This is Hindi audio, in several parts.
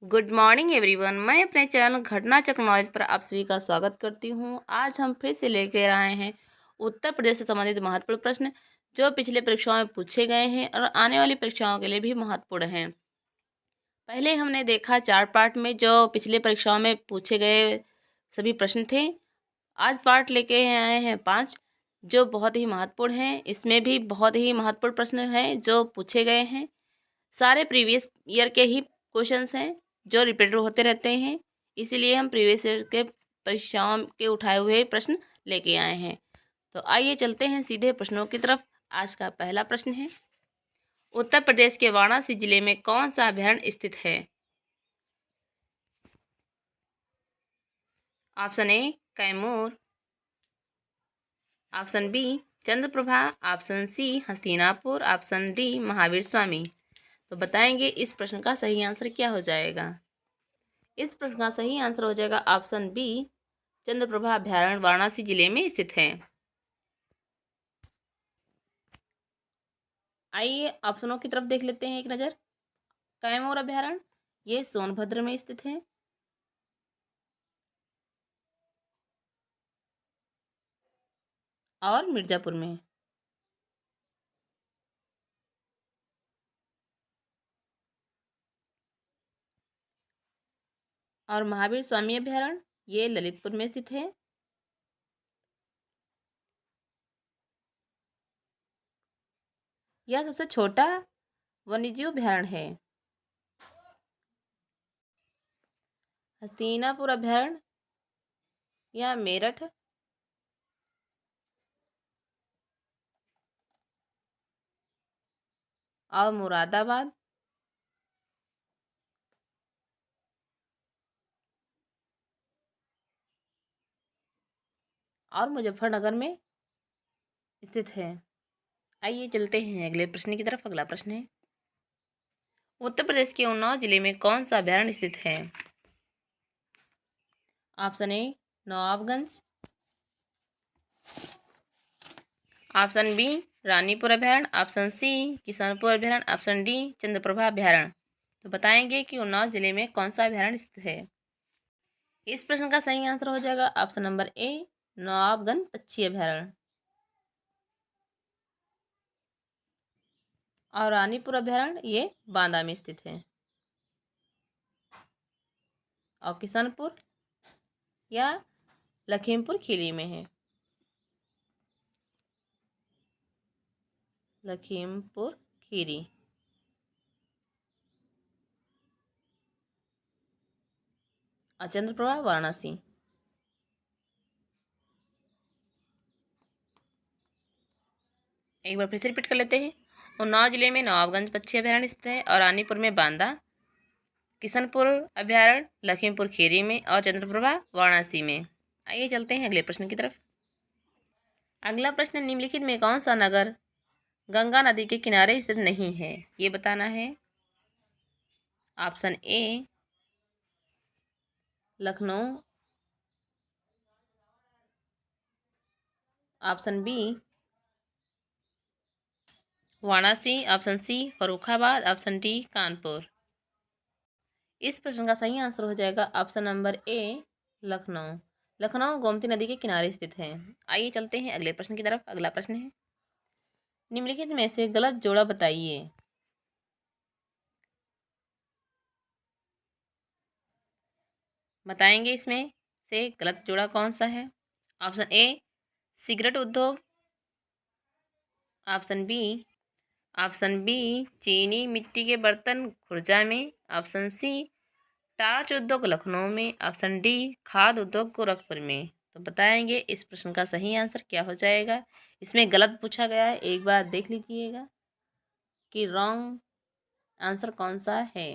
Good morning everyone. मैं अपने चैनल घटना चक्र नॉलेज पर आप सभी का स्वागत करती हूं। आज हम फिर से लेकर आए हैं उत्तर प्रदेश से संबंधित महत्वपूर्ण प्रश्न जो पिछले परीक्षाओं में पूछे गए हैं और आने वाली परीक्षाओं के लिए भी महत्वपूर्ण हैं। पहले हमने देखा 4 पार्ट में जो पिछले परीक्षाओं में पूछे गए सभी प्रश्न थे। आज पार्ट लेके आए हैं 5 जो बहुत ही महत्वपूर्ण हैं। इसमें भी बहुत ही महत्वपूर्ण प्रश्न हैं जो पूछे गए हैं। सारे प्रीवियस ईयर के ही क्वेश्चंस हैं जो रिपीट होते रहते हैं, इसीलिए हम प्रीवियस ईयर के परीक्षाओं के उठाए हुए प्रश्न लेके आए हैं। तो आइए चलते हैं सीधे प्रश्नों की तरफ। आज का पहला प्रश्न है, उत्तर प्रदेश के वाराणसी जिले में कौन सा अभयारण्य स्थित है? Option A Kaimur, option B Chandraprabha, option C Hastinapur, option D Mahavir Swami. तो बताएंगे इस प्रश्न का सही आंसर क्या हो जाएगा। इस प्रश्न का सही आंसर हो जाएगा ऑप्शन बी चंद्रप्रभा अभयारण्य वाराणसी जिले में स्थित है। आइए ऑप्शनों की तरफ देख लेते हैं एक नज़र। कैमूर अभयारण्य ये सोनभद्र में स्थित है। और मिर्ज़ापुर में। और महावीर स्वामी अभयारण्य ये ललितपुर में स्थित है। यह सबसे छोटा वन्यजीव अभयारण्य है। हस्तिनापुर अभयारण्य या मेरठ और मुरादाबाद और मुजफ्फरनगर में स्थित है। आइए चलते हैं अगले प्रश्न की तरफ। अगला प्रश्न है, उत्तर प्रदेश के उन्नाव जिले में कौन सा अभयारण्य स्थित है? Option A Nawabganj, option B Ranipur अभयारण्य, ऑप्शन सी किशनपुर अभयारण्य, ऑप्शन डी चंद्रप्रभा अभयारण्य। तो बताएंगे कि उन्नाव जिले में कौन सा अभयारण्य स्थित है। इस प्रश्न का सही आंसर हो जाएगा ऑप्शन नंबर ए नवाबगंज पक्षी अभयारण्य। और रानीपुर अभयारण्य ये बांदा में स्थित है। और किशनपुर या लखीमपुर खीरी में है। लखीमपुर खीरी। और चंद्रप्रभा वाराणसी। एक बार फिर से रिपीट कर लेते हैं। उन्नाव जिले में नवाबगंज पक्षी अभयारण्य स्थित है और रानीपुर में बांदा, किशनपुर अभयारण्य लखीमपुर खीरी में और चंद्रप्रभा वाराणसी में। आइए चलते हैं अगले प्रश्न की तरफ। अगला प्रश्न, निम्नलिखित में कौन सा नगर गंगा नदी के किनारे स्थित नहीं है, ये बताना है। Option A Lucknow, option B Varanasi, option C Farrukhabad, option D Kanpur. इस प्रश्न का सही आंसर हो जाएगा option number A Lucknow. Lucknow Gomti नदी के किनारे स्थित है। आइए चलते हैं अगले प्रश्न की तरफ। अगला प्रश्न है, निम्नलिखित में से गलत जोड़ा बताइए। बताएंगे इसमें से गलत जोड़ा कौन सा है। ऑप्शन ए सिगरेट उद्योग, ऑप्शन बी चीनी मिट्टी के बर्तन खुर्जा में, ऑप्शन सी टार्च उद्योग लखनऊ में, ऑप्शन डी खाद उद्योग गोरखपुर में। तो बताएंगे इस प्रश्न का सही आंसर क्या हो जाएगा। इसमें गलत पूछा गया है, एक बार देख लीजिएगा कि रॉन्ग आंसर कौन सा है।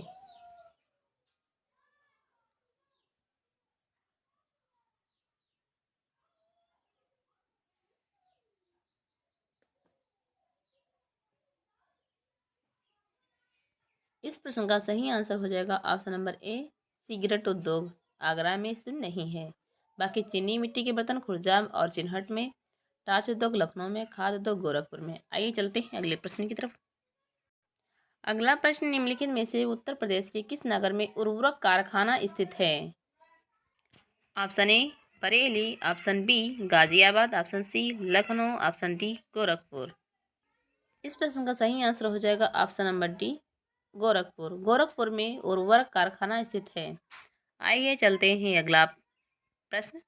इस प्रश्न का सही आंसर हो जाएगा ऑप्शन नंबर ए सिगरेट उद्योग आगरा में स्थित नहीं है। बाकी चीनी मिट्टी के बर्तन खुर्जा और चिन्हट में, टार्च उद्योग लखनऊ में, खाद उद्योग गोरखपुर में। आइए चलते हैं अगले प्रश्न की तरफ। अगला प्रश्न, निम्नलिखित में से उत्तर प्रदेश के किस नगर में उर्वरक कारखाना स्थित है? Option A Bareilly, option B Ghaziabad, option C Lucknow, option D Gorakhpur. इस प्रश्न का सही आंसर हो जाएगा option number D Gorakhpur. Gorakhpur में उर्वरक कारखाना स्थित है। आइए चलते हैं अगला प्रश्न।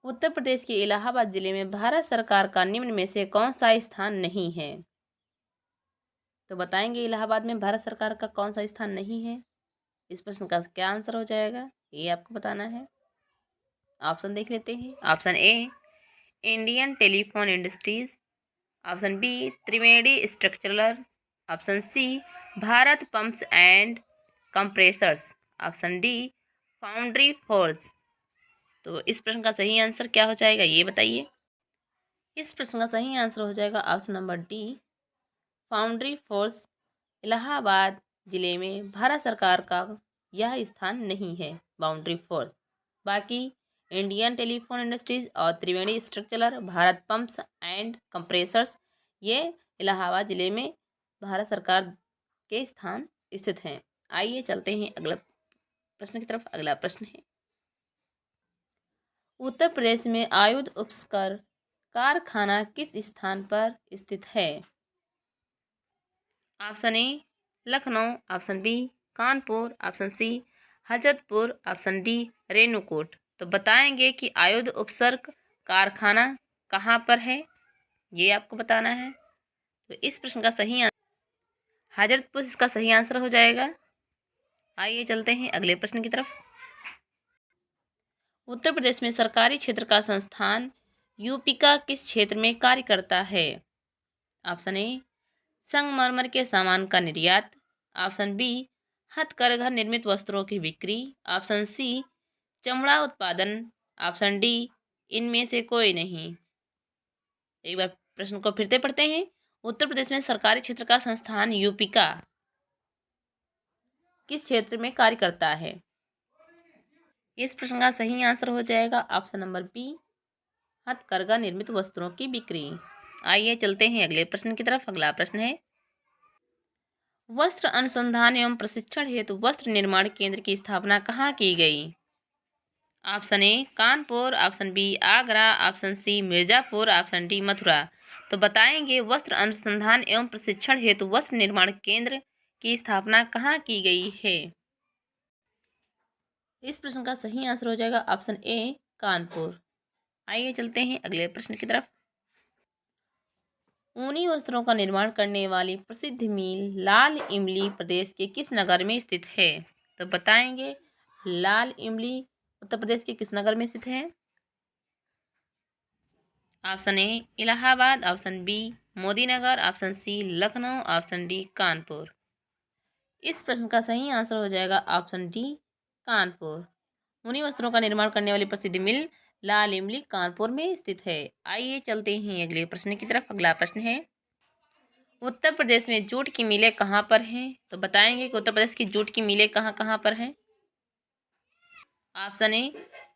उत्तर प्रदेश के इलाहाबाद जिले में भारत सरकार का निम्न में से कौन सा स्थान नहीं है? तो बताएंगे इलाहाबाद में भारत सरकार का कौन सा स्थान नहीं है। इस प्रश्न का क्या आंसर हो जाएगा, ये आपको बताना है। ऑप्शन देख लेते हैं। Option A Indian telephone Industries, option B Triveni Structural, option C Bharat pumps and Compressors, option D Foundry Forge. तो इस प्रश्न का सही आंसर क्या हो जाएगा, ये बताइए। इस प्रश्न का सही आंसर हो जाएगा option number D foundry force. Allahabad जिले में भारत सरकार का यह स्थान नहीं है बाउंड्री फोर्स। बाकी इंडियन टेलीफोन इंडस्ट्रीज और Triveni structural, Bharat pumps and compressors, ये इलाहाबाद जिले में भारत सरकार के स्थान स्थित हैं। आइए चलते हैं अगला प्रश्न की तरफ। अगला प्रश्न है, उत्तर प्रदेश में आयुध उपस्कर कारखाना किस स्थान पर स्थित है? Option A Lucknow, option B Kanpur, option C Hazratpur, option D Renukoot. तो बताएंगे कि आयुध उपसर्ग कारखाना कहाँ पर है, ये आपको बताना है। तो इस प्रश्न का सही आंसर हजरतपुर इसका सही आंसर हो जाएगा। आइए चलते हैं अगले प्रश्न की तरफ। उत्तर प्रदेश में सरकारी क्षेत्र का संस्थान यूपिका किस क्षेत्र में कार्य करता है? ऑप्शन ए संगमरमर के सामान का निर्यात, ऑप्शन बी हथकरघा निर्मित वस्त्रों की बिक्री, ऑप्शन सी चमड़ा उत्पादन, ऑप्शन डी इनमें से कोई नहीं। एक बार प्रश्न को फिर से पढ़ते हैं। उत्तर प्रदेश में सरकारी क्षेत्र का संस्थान यूपिका किस क्षेत्र में कार्य करता है? इस प्रश्न का सही आंसर हो जाएगा ऑप्शन नंबर बी हथकरघा निर्मित वस्त्रों की बिक्री। आइए चलते हैं अगले प्रश्न की तरफ। अगला प्रश्न है, वस्त्र अनुसंधान एवं प्रशिक्षण हेतु वस्त्र निर्माण केंद्र की स्थापना कहाँ की गई? Option A Kanpur, option B Agra, option C Mirzapur, option D Mathura. तो बताएंगे वस्त्र अनुसंधान एवं प्रशिक्षण हेतु वस्त्र निर्माण केंद्र की स्थापना कहाँ की गई है? इस प्रश्न का सही आंसर हो जाएगा ऑप्शन ए कानपुर। आइए चलते हैं अगले प्रश्न की तरफ। ऊनी वस्त्रों का निर्माण करने वाली प्रसिद्ध मिल लाल इमली प्रदेश के किस नगर में स्थित है? तो बताएंगे लाल इमली उत्तर प्रदेश के किस नगर में स्थित है? Option A Allahabad, option B Modi Nagar, option C Lucknow, option D Kanpur. इस प्रश्न का सही आंसर हो जाएगा ऑप्शन डी कानपुर। ऊनी वस्त्रों का निर्माण करने वाली प्रसिद्ध मिल लाल इमली कानपुर में स्थित है। आइए चलते हैं अगले प्रश्न की तरफ। अगला प्रश्न है, उत्तर प्रदेश में जूट की मिलें कहाँ पर हैं? तो बताएंगे कि उत्तर प्रदेश की जूट की मिलें कहाँ कहाँ पर हैं। ऑप्शन ए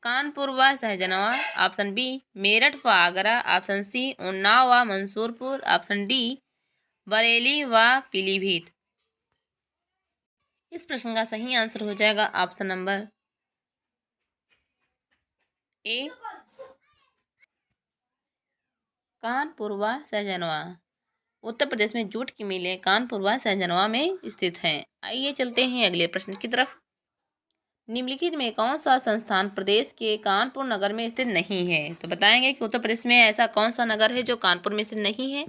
कानपुर व सहजनवा, ऑप्शन बी मेरठ व आगरा, ऑप्शन सी उन्नाव व मंसूरपुर, ऑप्शन डी बरेली व पीलीभीत। इस प्रश्न का सही आंसर हो जाएगा ऑप्शन नंबर ए कानपुर व सहजनवा। उत्तर प्रदेश में जूट की मिलें कानपुर व सहजनवा में स्थित हैं। आइए चलते हैं अगले प्रश्न की तरफ। निम्नलिखित में कौन सा संस्थान प्रदेश के कानपुर नगर में स्थित नहीं है? तो बताएंगे कि उत्तर प्रदेश में ऐसा कौन सा नगर है जो कानपुर में स्थित नहीं है।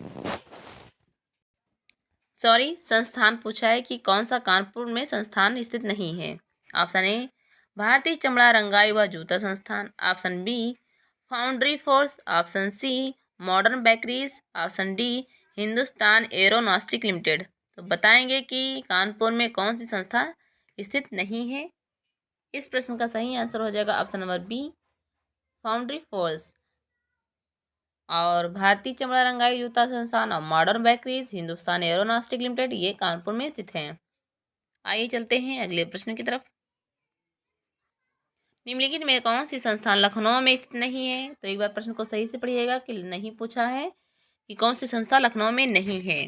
संस्थान पूछा है कि कौन सा कानपुर में संस्थान स्थित नहीं है। ऑप्शन ए भारतीय चमड़ा रंगाई व जूता संस्थान, option B foundry force, option C modern bakeries, option D Hindustan एरोनॉस्टिक limited. तो बताएंगे कि कानपुर में कौन सी संस्था स्थित नहीं है। इस प्रश्न का सही आंसर हो जाएगा option number B foundry Forge. और भारतीय चमड़ा रंगाई जूता संस्थान और मॉडर्न बेकरीज हिंदुस्तान एरोनॉस्टिक लिमिटेड ये कानपुर में स्थित हैं। आइए चलते हैं अगले प्रश्न की तरफ। निम्नलिखित में कौन सी संस्थान लखनऊ में स्थित नहीं है? तो एक बार प्रश्न को सही से पढ़िएगा कि नहीं पूछा है कि कौन सी संस्था लखनऊ में नहीं है।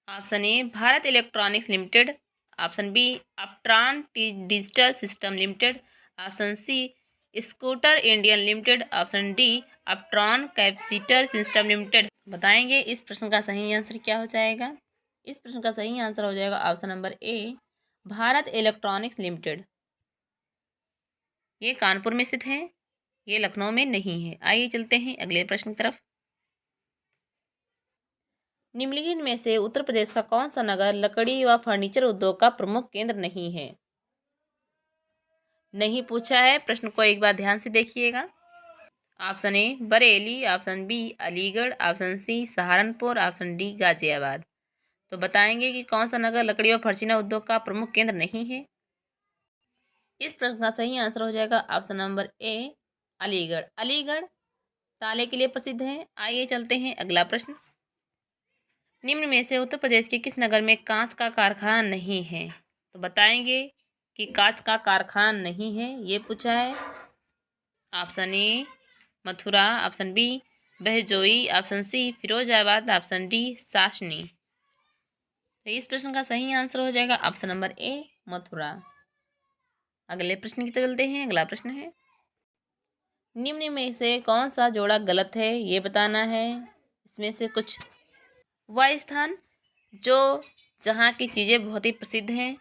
Option A Bharat Electronics Limited, option B Uptron Digital System Limited, option C Scooter Indian Limited, option D Uptron Capacitor System Limited. बताएंगे इस प्रश्न का सही आंसर क्या हो जाएगा। इस प्रश्न का सही आंसर हो जाएगा ऑप्शन नंबर ए भारत इलेक्ट्रॉनिक्स लिमिटेड। ये कानपुर में स्थित है, ये लखनऊ में नहीं है। आइए चलते हैं अगले प्रश्न की तरफ। निम्नलिखित में से उत्तर प्रदेश का कौन सा नगर लकड़ी व फर्नीचर उद्योग का प्रमुख केंद्र नहीं है। नहीं पूछा है, प्रश्न को एक बार ध्यान से देखिएगा। Option A Bareilly, option B Aligarh, option C Saharanpur, option D Ghaziabad. तो बताएंगे कि कौन सा नगर लकड़ी और फर्नीचर उद्योग का प्रमुख केंद्र नहीं है। इस प्रश्न का सही आंसर हो जाएगा ऑप्शन नंबर ए अलीगढ़। अलीगढ़ ताले के लिए प्रसिद्ध है। आइए चलते हैं अगला प्रश्न। निम्न में से उत्तर प्रदेश के किस नगर में कांच का कारखाना नहीं है। तो बताएंगे कि कांच का कारखाना नहीं है, ये पूछा है। Option A Mathura, option B Bahjoi, option C Firozabad, option D Sasni. तो इस प्रश्न का सही आंसर हो जाएगा ऑप्शन नंबर ए मथुरा। अगले प्रश्न की तरफ चलते हैं। अगला प्रश्न है निम्न में से कौन सा जोड़ा गलत है, ये बताना है। इसमें से कुछ वह स्थान जो जहाँ की चीज़ें बहुत ही प्रसिद्ध हैं।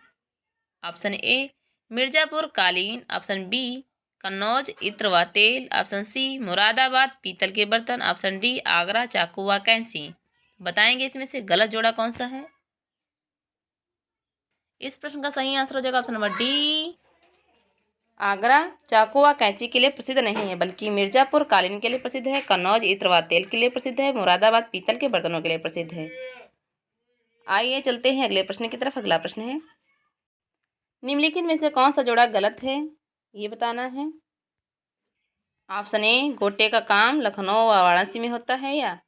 ऑप्शन ए मिर्ज़ापुर कालीन, ऑप्शन बी कन्नौज इत्र व तेल, ऑप्शन सी मुरादाबाद पीतल के बर्तन, ऑप्शन डी आगरा चाकू व कैंची। बताएंगे इसमें से गलत जोड़ा कौन सा है। इस प्रश्न का सही आंसर हो जाएगा ऑप्शन नंबर डी आगरा चाकू व कैंची के लिए प्रसिद्ध नहीं है, बल्कि मिर्ज़ापुर कालीन के लिए प्रसिद्ध है, कन्नौज इत्र व तेल के लिए प्रसिद्ध है, मुरादाबाद पीतल के बर्तनों के लिए प्रसिद्ध है। आइए चलते हैं अगले प्रश्न की तरफ। अगला प्रश्न है निम्नलिखित में से कौन सा जोड़ा गलत है, ये बताना है। ऑप्शन ए गोटे का काम लखनऊ व वाराणसी में होता है, या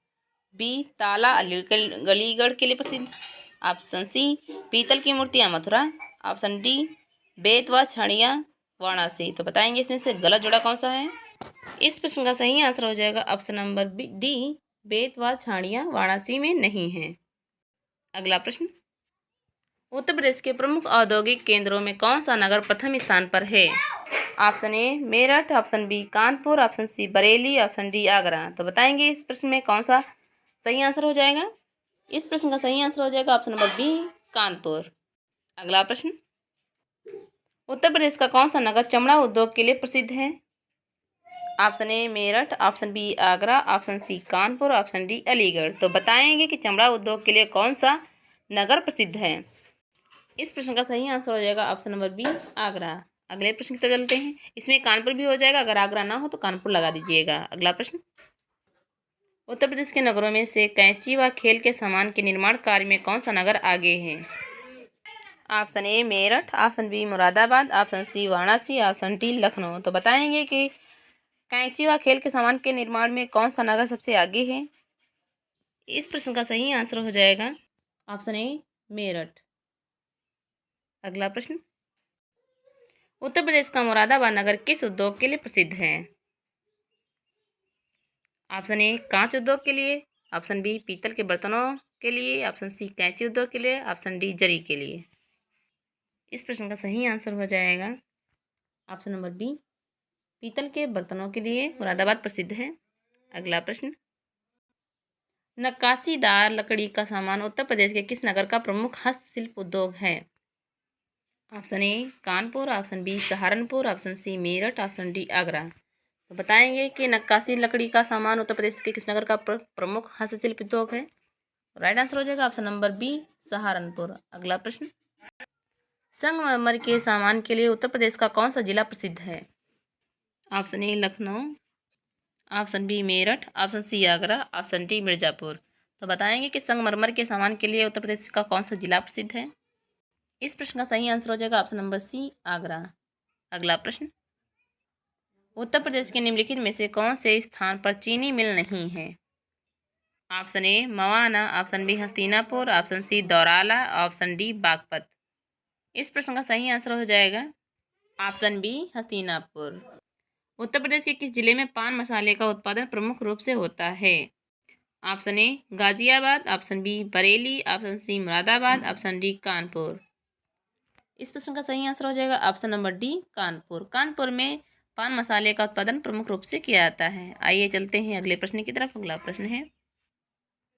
बी ताला अलीगढ़ के लिए प्रसिद्ध, ऑप्शन सी पीतल की मूर्तियाँ मथुरा, ऑप्शन डी बेत व छड़ियाँ वाराणसी। तो बताएंगे इसमें से गलत जोड़ा कौन सा है। इस प्रश्न का सही आंसर हो जाएगा ऑप्शन नंबर डी बेत व छाड़ियाँ वाराणसी में नहीं है। अगला प्रश्न उत्तर प्रदेश के प्रमुख औद्योगिक केंद्रों में कौन सा नगर प्रथम स्थान पर है। Option A Meerut, option B Kanpur, option C Bareilly, option D Agra. तो बताएंगे इस प्रश्न में कौन सा सही आंसर हो जाएगा। इस प्रश्न का सही आंसर हो जाएगा ऑप्शन नंबर बी कानपुर। अगला प्रश्न उत्तर प्रदेश का कौन सा नगर चमड़ा उद्योग के लिए प्रसिद्ध है। Option A Meerut, option B Agra, option C Kanpur, option D Aligarh. तो बताएंगे कि चमड़ा उद्योग के लिए कौन सा नगर प्रसिद्ध है। इस प्रश्न का सही आंसर हो जाएगा ऑप्शन नंबर बी आगरा। अगले प्रश्न की तरफ चलते हैं। इसमें कानपुर भी हो जाएगा, अगर आगरा ना हो तो कानपुर लगा दीजिएगा। अगला प्रश्न उत्तर प्रदेश के नगरों में से कैंची व खेल के सामान के निर्माण कार्य में कौन सा नगर आगे है। Option A Meerut, option B Moradabad, option C Varanasi, option D Lucknow. तो बताएंगे कि कैंची व खेल के सामान के निर्माण में कौन सा नगर सबसे आगे है। इस प्रश्न का सही आंसर हो जाएगा ऑप्शन ए मेरठ। अगला प्रश्न उत्तर प्रदेश का मुरादाबाद नगर किस उद्योग के लिए प्रसिद्ध है। ऑप्शन ए कांच उद्योग के लिए, ऑप्शन बी पीतल के बर्तनों के लिए, ऑप्शन सी कैंची उद्योग के लिए, ऑप्शन डी जरी के लिए। इस प्रश्न का सही आंसर हो जाएगा ऑप्शन नंबर बी पीतल के बर्तनों के लिए मुरादाबाद प्रसिद्ध है। अगला प्रश्न नक्काशीदार लकड़ी का सामान उत्तर प्रदेश के किस नगर का प्रमुख हस्तशिल्प उद्योग है। Option A Kanpur, option B Saharanpur, option C Meerut, option D Agra. तो बताएंगे कि नक्काशी लकड़ी का सामान उत्तर प्रदेश के किस नगर का प्रमुख हस्तशिल्प उद्योग है। राइट आंसर हो जाएगा ऑप्शन नंबर बी सहारनपुर। अगला प्रश्न संगमरमर के सामान के लिए उत्तर प्रदेश का कौन सा जिला प्रसिद्ध है। Option A Lucknow, option B Meerut, option C Agra, option D Mirzapur. तो बताएंगे कि संगमरमर के सामान के लिए उत्तर प्रदेश का कौन सा जिला प्रसिद्ध है। इस प्रश्न का सही आंसर हो जाएगा ऑप्शन नंबर सी आगरा। अगला प्रश्न उत्तर प्रदेश के निम्नलिखित में से कौन से स्थान पर चीनी मिल नहीं है। Option A Mawana, option B Hastinapur, option C Daurala, option D Baghpat. इस प्रश्न का सही आंसर हो जाएगा ऑप्शन बी हस्तिनापुर। उत्तर प्रदेश के किस जिले में पान मसाले का उत्पादन प्रमुख रूप से होता है। Option A Ghaziabad, option B Bareilly, option C Moradabad, option D Kanpur. इस प्रश्न का सही आंसर हो जाएगा option number D Kanpur. Kanpur में पान मसाले का उत्पादन प्रमुख रूप से किया जाता है। आइए चलते हैं अगले प्रश्न की तरफ। अगला प्रश्न है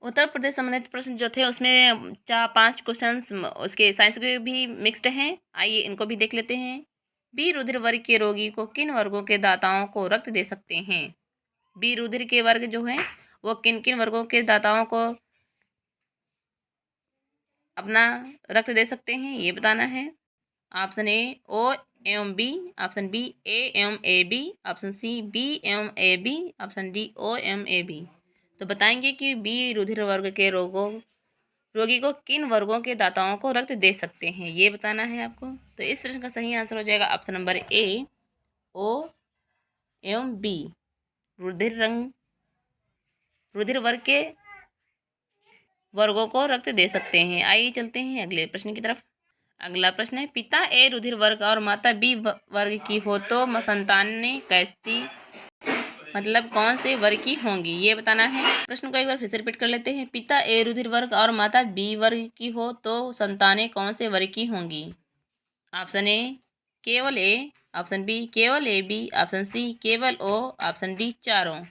उत्तर प्रदेश संबंधित प्रश्न जो थे उसमें 4-5 क्वेश्चंस उसके साइंस के भी मिक्स्ड हैं। आइए इनको भी देख लेते हैं। बी रुधिर वर्ग के रोगी को किन वर्गों के दाताओं को रक्त दे सकते हैं? बी रुधिर के वर्ग जो हैं वो किन किन वर्गों के दाताओं को अपना रक्त दे सकते हैं, ये बताना है। ऑप्शन ए ओ एवं बी, ऑप्शन बी ए एवं A B, option C B एवं A B, option D O एवं ए बी। तो बताएंगे कि बी रुधिर वर्ग के रोगी को किन वर्गों के दाताओं को रक्त दे सकते हैं, ये बताना है आपको। तो इस प्रश्न का सही आंसर हो जाएगा ऑप्शन नंबर ए ओ एवं बी, रुधिर वर्ग के वर्गों को रक्त दे सकते हैं। आइए चलते हैं अगले प्रश्न की तरफ। अगला प्रश्न है पिता ए रुधिर वर्ग और माता बी वर्ग की हो तो संतानें कैसी मतलब कौन से वर्ग की होंगी, ये बताना है। प्रश्न को एक बार फिर से रिपीट कर लेते हैं। पिता ए रुधिर वर्ग और माता बी वर्ग की हो तो संतानें कौन से वर्ग की होंगी? ऑप्शन ए केवल ए, ऑप्शन बी केवल ए बी, ऑप्शन सी केवल ओ, ऑप्शन डी चारों।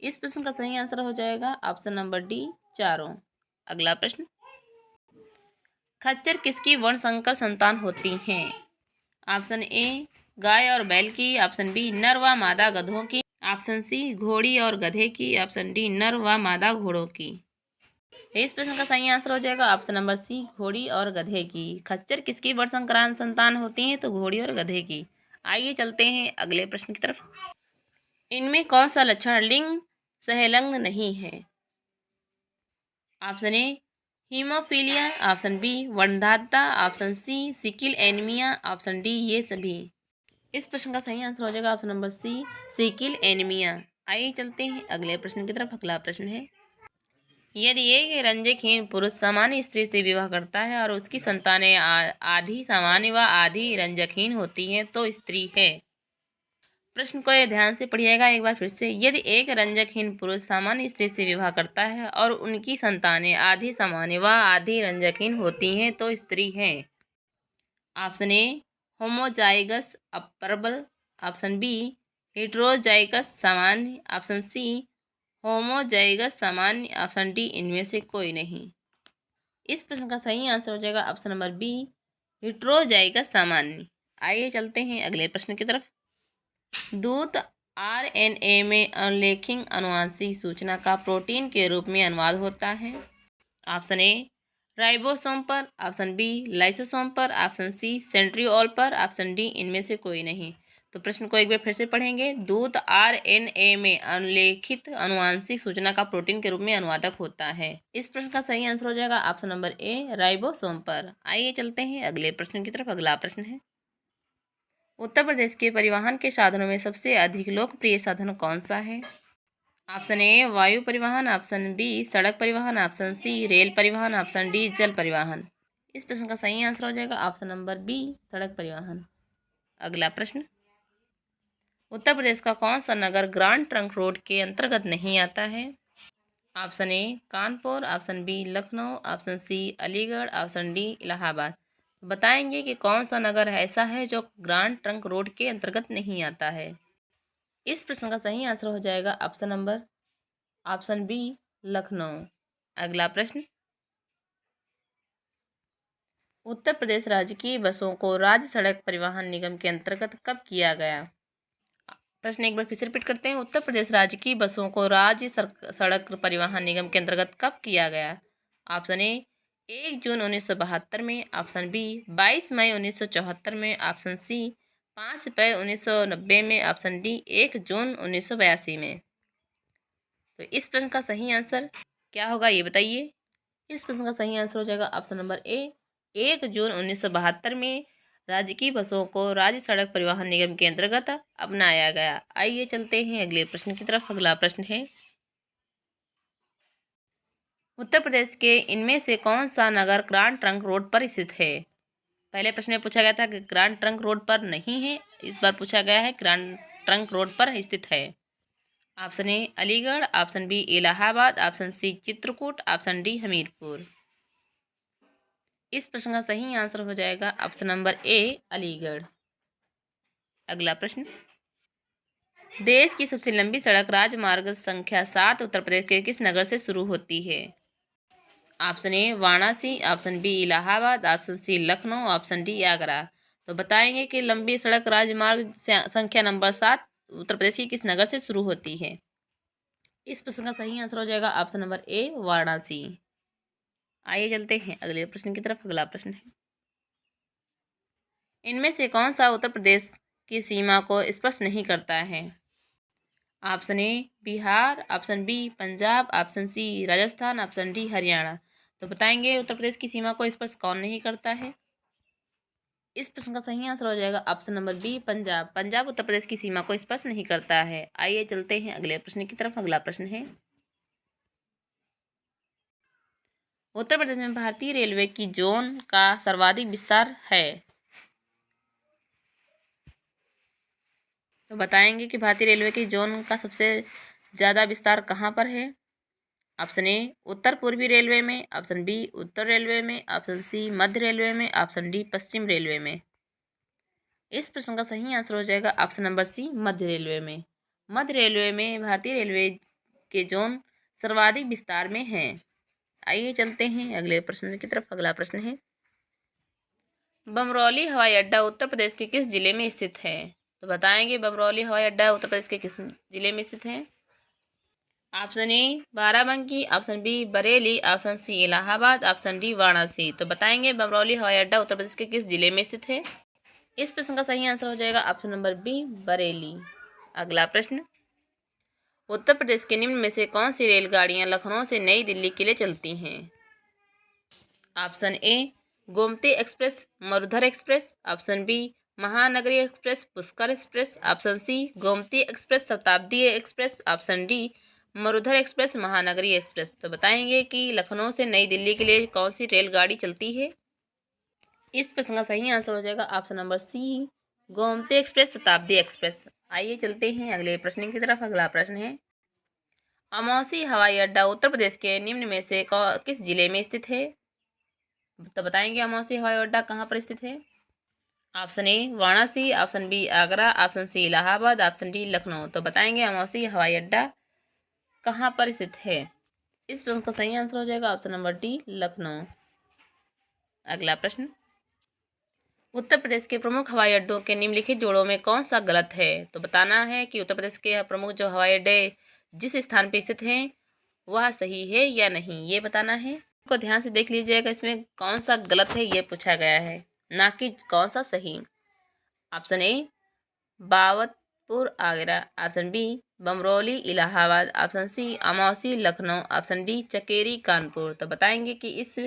इस प्रश्न का सही आंसर हो जाएगा ऑप्शन नंबर डी चारों। अगला प्रश्न खच्चर किसकी वर्ण संकर संतान होती हैं? ऑप्शन ए गाय और बैल की, ऑप्शन बी नर व मादा गधों की, ऑप्शन सी घोड़ी और गधे की, ऑप्शन डी नर व मादा घोड़ों की। इस प्रश्न का सही आंसर हो जाएगा ऑप्शन नंबर सी घोड़ी और गधे की। खच्चर किसकी वर्ण संकर संतान होती हैं? तो घोड़ी और गधे की। आइए चलते हैं अगले प्रश्न की तरफ। इनमें कौन सा लक्षण लिंग सहलंग नहीं है? Option A haemophilia, option B वर्णधाता, option C sickle anaemia, option D ये सभी। इस प्रश्न का सही आंसर हो जाएगा option number C sickle anaemia. आइए चलते हैं अगले प्रश्न की तरफ। अगला प्रश्न है यदि एक रंजकहीन पुरुष सामान्य स्त्री से विवाह करता है और उसकी संतानें आधी सामान्य व आधी रंजकहीन होती हैं तो स्त्री है। प्रश्न को ध्यान से पढ़िएगा एक बार फिर से। यदि एक रंजकहीन पुरुष सामान्य स्त्री से विवाह करता है और उनकी संतानें आधी सामान्य व आधी रंजकहीन होती हैं तो स्त्री हैं। ऑप्शन ए होमोजाइगस अप्रबल, ऑप्शन बी हेटेरोजाइगस सामान्य, ऑप्शन सी होमोजाइगस सामान्य, ऑप्शन डी इनमें से कोई नहीं। इस प्रश्न का सही आंसर हो जाएगा ऑप्शन नंबर बी हेटेरोजाइगस सामान्य। आइए चलते हैं अगले प्रश्न की तरफ। दूत आरएनए में अनुलेखित आनुवंशिक सूचना का प्रोटीन के रूप में अनुवाद होता है। ऑप्शन ए राइबोसोम पर, ऑप्शन बी लाइसोसोम पर, ऑप्शन सी सेंट्रियोल पर, ऑप्शन डी इनमें से कोई नहीं। तो प्रश्न को एक बार फिर से पढ़ेंगे। दूत आरएनए में अनुलेखित आनुवंशिक सूचना का प्रोटीन के रूप में अनुवादक होता है। इस प्रश्न का सही आंसर हो जाएगा ऑप्शन नंबर ए राइबोसोम पर। आइए चलते हैं अगले प्रश्न की तरफ। अगला प्रश्न है उत्तर प्रदेश के परिवहन के साधनों में सबसे अधिक लोकप्रिय साधन कौन सा है? ऑप्शन ए वायु परिवहन, ऑप्शन बी सड़क परिवहन, ऑप्शन सी रेल परिवहन, ऑप्शन डी जल परिवहन। इस प्रश्न का सही आंसर हो जाएगा ऑप्शन नंबर बी सड़क परिवहन। अगला प्रश्न उत्तर प्रदेश का कौन सा नगर ग्रांड ट्रंक रोड के अंतर्गत नहीं आता है? Option A Kanpur, option B Lucknow, option C Aligarh, option D Allahabad. बताएंगे कि कौन सा नगर ऐसा है जो ग्रांड ट्रंक रोड के अंतर्गत नहीं आता है। इस प्रश्न का सही आंसर हो जाएगा ऑप्शन बी लखनऊ। अगला प्रश्न उत्तर प्रदेश राज्य की बसों को राज्य सड़क परिवहन निगम के अंतर्गत कब किया गया? प्रश्न एक बार फिर से रिपीट करते हैं। उत्तर प्रदेश राज्य की बसों को राज्य सड़क परिवहन निगम के अंतर्गत कब किया गया? ऑप्शन ए 1 जून 1972 में, ऑप्शन बी 22 मई 1974 में, ऑप्शन सी 5 अप्रैल 1990 में, ऑप्शन डी 1 जून 1982 में। तो इस प्रश्न का सही आंसर क्या होगा ये बताइए। इस प्रश्न का सही आंसर हो जाएगा ऑप्शन नंबर ए 1 जून 1972 में राज्य की बसों को राज्य सड़क परिवहन निगम के अंतर्गत अपनाया गया। आइए चलते हैं अगले प्रश्न की तरफ। अगला प्रश्न है उत्तर प्रदेश के इनमें से कौन सा नगर ग्रांड ट्रंक रोड पर स्थित है? पहले प्रश्न में पूछा गया था कि ग्रांड ट्रंक रोड पर नहीं है, इस बार पूछा गया है ग्रांड ट्रंक रोड पर स्थित है। Option A Aligarh, option B Allahabad, option C Chitrakoot, option D Hamirpur. इस प्रश्न का सही आंसर हो जाएगा ऑप्शन नंबर ए अलीगढ़। अगला प्रश्न, देश की सबसे लंबी सड़क राजमार्ग संख्या 7 उत्तर प्रदेश के किस नगर से शुरू होती है? Option A Varanasi, option B Allahabad, option C Lucknow, option D Agra. तो बताएंगे कि लंबी सड़क राजमार्ग संख्या नंबर 7 उत्तर प्रदेश की किस नगर से शुरू होती है? इस प्रश्न का सही आंसर हो जाएगा ऑप्शन नंबर ए वाराणसी। आइए चलते हैं अगले प्रश्न की तरफ। अगला प्रश्न है, इनमें से कौन सा उत्तर प्रदेश की सीमा को स्पर्श नहीं करता है? Option A Bihar, option B Punjab, option C Rajasthan, option D Haryana. तो बताएंगे उत्तर प्रदेश की सीमा को स्पर्श कौन नहीं करता है? इस प्रश्न का सही आंसर हो जाएगा option number B Punjab. Punjab Uttar Pradesh की सीमा को स्पर्श नहीं करता है। आइए चलते हैं अगले प्रश्न की तरफ। अगला प्रश्न है, उत्तर प्रदेश में भारतीय रेलवे की जोन का सर्वाधिक विस्तार है? तो बताएंगे कि भारतीय रेलवे की जोन का सबसे ज़्यादा विस्तार कहाँ पर है? ऑप्शन ए उत्तर पूर्वी रेलवे में, ऑप्शन बी उत्तर रेलवे में, ऑप्शन सी मध्य रेलवे में, ऑप्शन डी पश्चिम रेलवे में। इस प्रश्न का सही आंसर हो जाएगा ऑप्शन नंबर सी मध्य रेलवे में। मध्य रेलवे में भारतीय रेलवे के जोन सर्वाधिक विस्तार में हैं। आइए चलते हैं अगले प्रश्न की तरफ। अगला प्रश्न है, बमरौली हवाई अड्डा उत्तर प्रदेश के किस जिले में स्थित है? तो बताएंगे बमरौली हवाई अड्डा उत्तर प्रदेश के किस जिले में स्थित है? Option A Barabanki, option B Bareilly, option C Allahabad, option D Varanasi. तो बताएंगे बमरौली हवाई अड्डा उत्तर प्रदेश के किस जिले में स्थित है? इस प्रश्न का सही आंसर हो जाएगा ऑप्शन नंबर बी बरेली। अगला प्रश्न, उत्तर प्रदेश के निम्न में से कौन सी रेलगाड़ियां लखनऊ से नई दिल्ली के लिए चलती हैं? Option A Gomti express, Marudhar express, option B Mahanagari express, Pushkar express, option C Gomti express, Shatabdi express, option D Marudhar express, Mahanagari express. तो बताएंगे कि लखनऊ से नई दिल्ली के लिए कौन सी रेलगाड़ी चलती है? इस प्रश्न का सही आंसर हो जाएगा option number C Gomti express, Shatabdi Express. आइए चलते हैं अगले प्रश्न की तरफ। अगला प्रश्न है, अमौसी हवाई अड्डा उत्तर प्रदेश के निम्न में से किस जिले में स्थित है? तो बताएंगे अमौसी हवाई अड्डा कहाँ पर स्थित है? Option A Varanasi, option B Agra, option C Allahabad, option D Lucknow. तो बताएंगे अमौसी हवाई अड्डा कहाँ पर स्थित है? इस प्रश्न का सही आंसर हो जाएगा ऑप्शन नंबर डी लखनऊ। अगला प्रश्न, उत्तर प्रदेश के प्रमुख हवाई अड्डों के निम्नलिखित जोड़ों में कौन सा गलत है? तो बताना है कि उत्तर प्रदेश के प्रमुख जो हवाई अड्डे जिस स्थान पर स्थित हैं वह सही है या नहीं, ये बताना है। को ध्यान से देख लीजिएगा, इसमें कौन सा गलत है ये पूछा गया है, ना कि कौन सा सही। Option A Babatpur Agra, option B Bamrauli Allahabad, option C Amausi Lucknow, option D Chakeri Kanpur. तो बताएंगे कि इस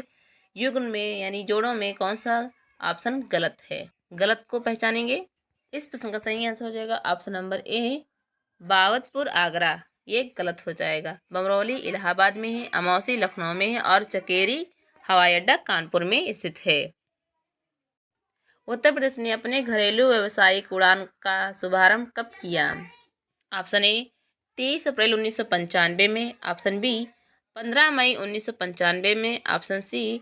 युग्म में यानी जोड़ों में कौन सा ऑप्शन गलत है। गलत को पहचानेंगे। इस प्रश्न का सही आंसर हो जाएगा ऑप्शन नंबर ए बावतपुर आगरा, ये गलत हो जाएगा। बमरौली इलाहाबाद में है, अमौसी लखनऊ में है और चकेरी हवाई अड्डा कानपुर में स्थित है। उत्तर प्रदेश ने अपने घरेलू व्यावसायिक उड़ान का शुभारंभ कब किया? ऑप्शन ए 23 अप्रैल 1995 में, ऑप्शन बी 15 मई 1995 में, ऑप्शन सी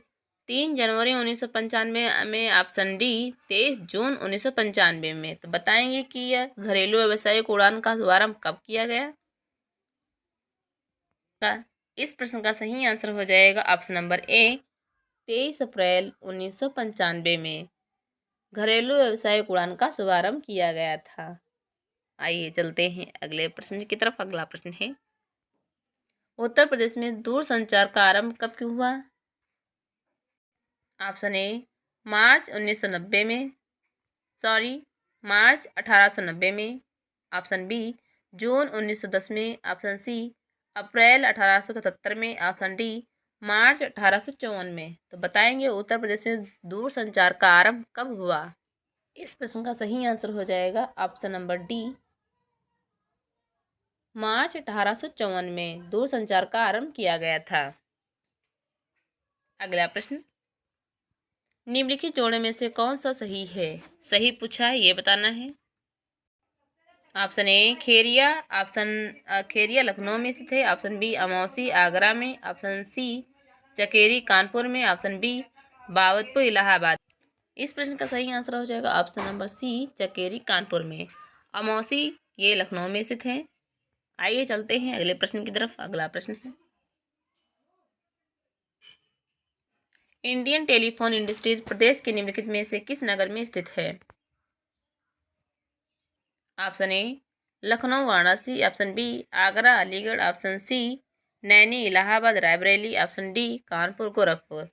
3 जनवरी 1995 में, ऑप्शन डी 23 जून 1995 में। तो बताएंगे कि यह घरेलू व्यावसायिक उड़ान का शुभारंभ कब किया गया? इस प्रश्न का सही आंसर हो जाएगा ऑप्शन नंबर ए 23 अप्रैल 1995 में घरेलू व्यावसायिक उड़ान का शुभारंभ किया गया था। आइए चलते हैं अगले प्रश्न की तरफ। अगला प्रश्न है, उत्तर प्रदेश में दूरसंचार का आरंभ कब क्यों हुआ? ऑप्शन ए मार्च 1990 में, मार्च 1890 में, ऑप्शन बी जून 1910 में, ऑप्शन सी अप्रैल 1877 में, ऑप्शन डी मार्च 1854 में। तो बताएंगे उत्तर प्रदेश में दूरसंचार का आरंभ कब हुआ? इस प्रश्न का सही आंसर हो जाएगा ऑप्शन नंबर डी मार्च 1854 में दूरसंचार का आरंभ किया गया था। अगला प्रश्न, निम्नलिखित जोड़े में से कौन सा सही है? सही पूछा है, ये बताना है। ऑप्शन ए खेरिया, खेरिया लखनऊ में स्थित है। ऑप्शन बी अमौसी आगरा में। ऑप्शन सी चकेरी कानपुर में। Option B Babatpur Allahabad. इस प्रश्न का सही आंसर हो जाएगा option number C Chakeri Kanpur में। अमौसी ये लखनऊ में स्थित है। आइए चलते हैं अगले प्रश्न की तरफ। अगला प्रश्न है, इंडियन टेलीफोन इंडस्ट्रीज प्रदेश के निम्नलिखित में से किस नगर में स्थित है? Option A Lucknow Varanasi. Option B Agra Aligarh. Option C Naini Allahabad Raebareli. Option D Kanpur Gorakhpur.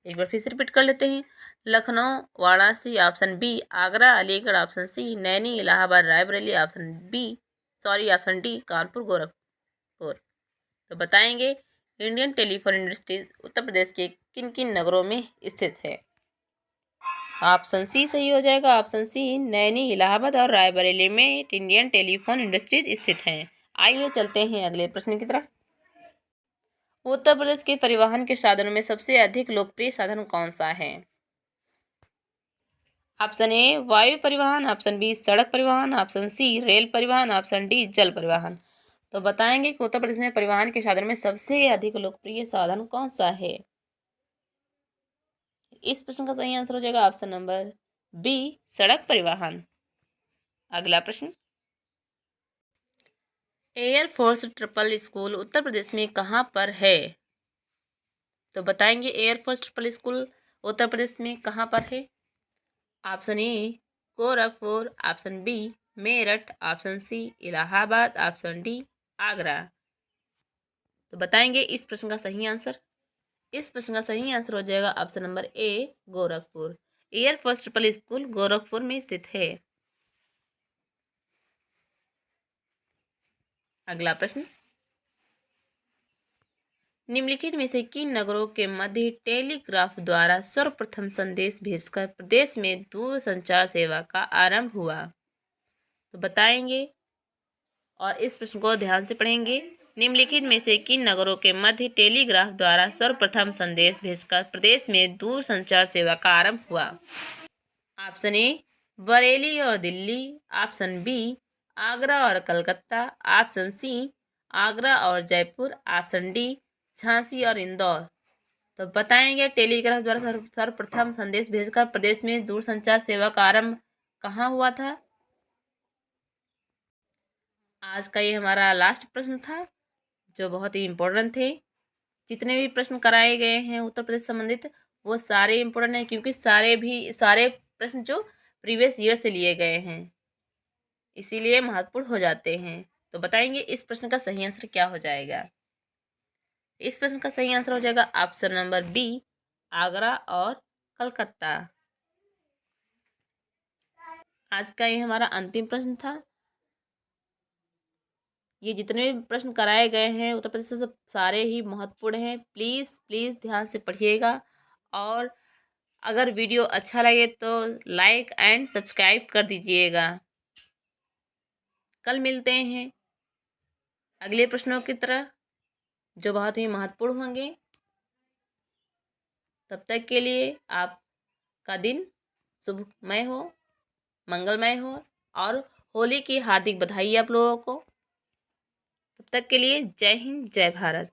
एक बार फिर से रिपीट कर लेते हैं। Lucknow Varanasi. Option B Agra Aligarh. Option C Naini Allahabad Raebareli. Option D Kanpur Gorakhpur. तो बताएंगे Indian telephone Industries Uttar Pradesh के किन किन नगरों में स्थित है? ऑप्शन सी सही हो जाएगा। ऑप्शन सी नैनी इलाहाबाद और रायबरेली में इंडियन टेलीफोन इंडस्ट्रीज स्थित हैं। आइए चलते हैं अगले प्रश्न की तरफ। उत्तर प्रदेश के परिवहन के साधनों में सबसे अधिक लोकप्रिय साधन कौन सा है? ऑप्शन ए वायु परिवहन। ऑप्शन बी सड़क परिवहन। ऑप्शन सी रेल परिवहन। ऑप्शन डी जल परिवहन। तो बताएंगे कि उत्तर प्रदेश में परिवहन के साधन में सबसे अधिक लोकप्रिय साधन कौन सा है? इस प्रश्न का सही आंसर हो जाएगा ऑप्शन नंबर बी सड़क परिवहन। अगला प्रश्न, Air Force triple school Uttar Pradesh में कहाँ पर है? तो बताएंगे Air Force triple school Uttar Pradesh में कहाँ पर है? Option A Gorakhpur. Option B Meerut. Option C Allahabad. Option D Agra. तो बताएंगे इस प्रश्न का सही आंसर। इस प्रश्न का सही आंसर हो जाएगा ऑप्शन नंबर ए Gorakhpur. Air force triple school Gorakhpur में स्थित है। अगला प्रश्न, निम्नलिखित में से किन नगरों के मध्य टेलीग्राफ द्वारा सर्वप्रथम संदेश भेजकर प्रदेश में दूरसंचार सेवा का आरंभ हुआ? तो बताएंगे और इस प्रश्न को ध्यान से पढ़ेंगे। निम्नलिखित में से किन नगरों के मध्य टेलीग्राफ द्वारा सर्वप्रथम संदेश भेजकर प्रदेश में दूरसंचार सेवा का आरंभ हुआ? ऑप्शन ए बरेली और दिल्ली। ऑप्शन बी आगरा और कलकत्ता। ऑप्शन सी आगरा और जयपुर। ऑप्शन डी झांसी और इंदौर। तो बताएंगे टेलीग्राफ द्वारा सर्वप्रथम संदेश भेजकर प्रदेश में दूरसंचार सेवा का आरंभ कहाँ हुआ था? आज का ये हमारा लास्ट प्रश्न था जो बहुत ही इम्पोर्टेंट थे। जितने भी प्रश्न कराए गए हैं उत्तर प्रदेश संबंधित वो सारे इम्पोर्टेंट हैं, क्योंकि सारे प्रश्न जो प्रीवियस ईयर से लिए गए हैं इसीलिए महत्वपूर्ण हो जाते हैं। तो बताएंगे इस प्रश्न का सही आंसर क्या हो जाएगा? इस प्रश्न का सही आंसर हो जाएगा ऑप्शन नंबर बी आगरा और कलकत्ता। आज का ये हमारा अंतिम प्रश्न था। ये जितने भी प्रश्न कराए गए हैं उत्तर प्रदेश से सब सारे ही महत्वपूर्ण हैं। प्लीज़ प्लीज़ ध्यान से पढ़िएगा और अगर वीडियो अच्छा लगे तो लाइक एंड सब्सक्राइब कर दीजिएगा। कल मिलते हैं अगले प्रश्नों की तरह जो बहुत ही महत्वपूर्ण होंगे। तब तक के लिए आपका दिन शुभमय हो, मंगलमय हो और होली की हार्दिक बधाई आप लोगों को। तब तक के लिए जय हिंद जय भारत।